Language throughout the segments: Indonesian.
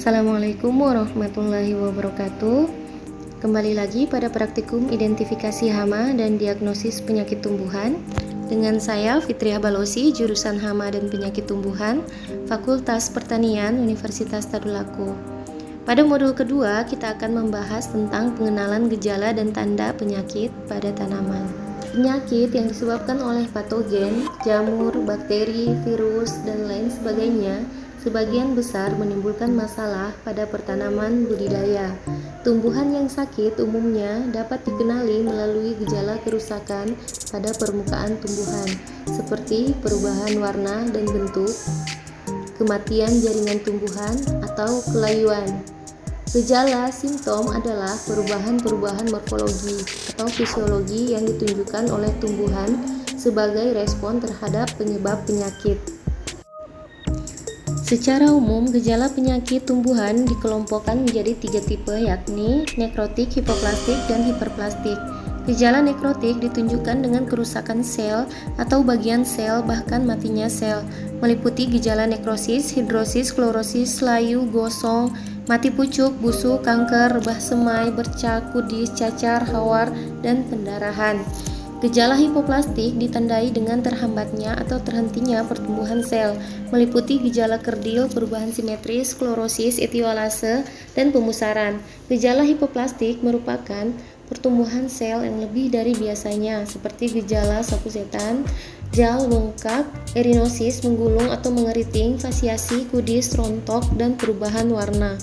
Assalamualaikum warahmatullahi wabarakatuh. Kembali lagi pada praktikum identifikasi hama dan diagnosis penyakit tumbuhan dengan saya Fitriah Balosi, jurusan Hama dan Penyakit Tumbuhan, Fakultas Pertanian, Universitas Tadulako. Pada modul kedua, kita akan membahas tentang pengenalan gejala dan tanda penyakit pada tanaman. Penyakit yang disebabkan oleh patogen, jamur, bakteri, virus, dan lain sebagainya sebagian besar menimbulkan masalah pada pertanaman budidaya. Tumbuhan yang sakit umumnya dapat dikenali melalui gejala kerusakan pada permukaan tumbuhan, seperti perubahan warna dan bentuk, kematian jaringan tumbuhan, atau kelayuan. Gejala simptom adalah perubahan-perubahan morfologi atau fisiologi yang ditunjukkan oleh tumbuhan sebagai respon terhadap penyebab penyakit. Secara umum, gejala penyakit tumbuhan dikelompokkan menjadi 3 tipe, yakni nekrotik, hipoplastik, dan hiperplastik. Gejala nekrotik ditunjukkan dengan kerusakan sel atau bagian sel, bahkan matinya sel, meliputi gejala nekrosis, hidrosis, klorosis, layu, gosong, mati pucuk, busuk, kanker, rebah semai, bercak, kudis, cacar, hawar, dan pendarahan. Gejala hipoplastik ditandai dengan terhambatnya atau terhentinya pertumbuhan sel, meliputi gejala kerdil, perubahan simetris, klorosis, etiolase, dan pemusaran. Gejala hipoplastik merupakan pertumbuhan sel yang lebih dari biasanya, seperti gejala sapu setan, jal, bengkak, erinosis, menggulung atau mengeriting, fasiasi, kudis, rontok, dan perubahan warna.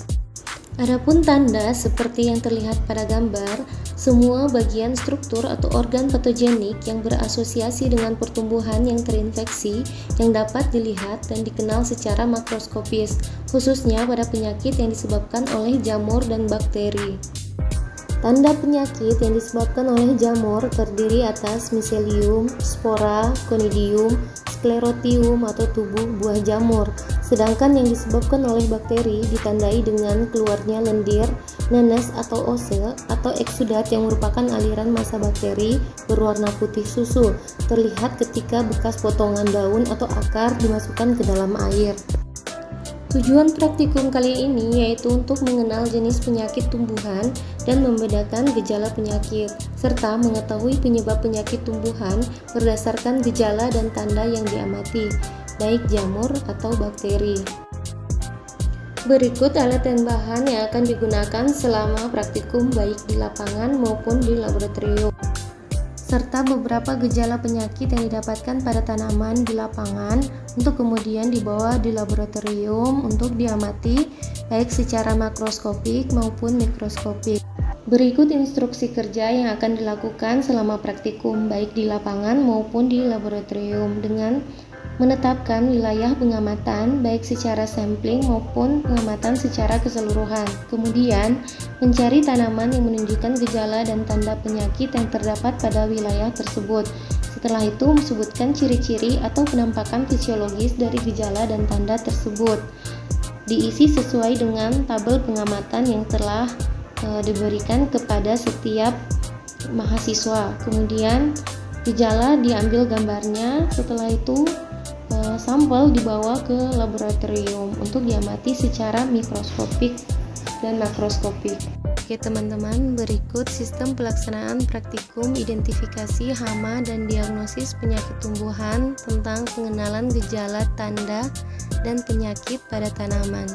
Adapun tanda seperti yang terlihat pada gambar, semua bagian struktur atau organ patogenik yang berasosiasi dengan pertumbuhan yang terinfeksi yang dapat dilihat dan dikenal secara makroskopis, khususnya pada penyakit yang disebabkan oleh jamur dan bakteri. Tanda penyakit yang disebabkan oleh jamur terdiri atas miselium, spora, conidium, sklerotium atau tubuh buah jamur, sedangkan yang disebabkan oleh bakteri ditandai dengan keluarnya lendir, nenes atau ose atau eksudat yang merupakan aliran massa bakteri berwarna putih susu, terlihat ketika bekas potongan daun atau akar dimasukkan ke dalam air. Tujuan praktikum kali ini yaitu untuk mengenal jenis penyakit tumbuhan dan membedakan gejala penyakit, serta mengetahui penyebab penyakit tumbuhan berdasarkan gejala dan tanda yang diamati, baik jamur atau bakteri. Berikut alat dan bahan yang akan digunakan selama praktikum baik di lapangan maupun di laboratorium, serta beberapa gejala penyakit yang didapatkan pada tanaman di lapangan untuk kemudian dibawa di laboratorium untuk diamati baik secara makroskopik maupun mikroskopik. Berikut instruksi kerja yang akan dilakukan selama praktikum baik di lapangan maupun di laboratorium dengan menetapkan wilayah pengamatan baik secara sampling maupun pengamatan secara keseluruhan. Kemudian, mencari tanaman yang menunjukkan gejala dan tanda penyakit yang terdapat pada wilayah tersebut. Setelah itu, sebutkan ciri-ciri atau penampakan fisiologis dari gejala dan tanda tersebut. Diisi sesuai dengan tabel pengamatan yang telah diberikan kepada setiap mahasiswa. Kemudian, gejala diambil gambarnya. Setelah itu, sampel dibawa ke laboratorium untuk diamati secara mikroskopik dan makroskopik. Oke teman-teman, berikut sistem pelaksanaan praktikum identifikasi hama dan diagnosis penyakit tumbuhan tentang pengenalan gejala, tanda, dan penyakit pada tanaman.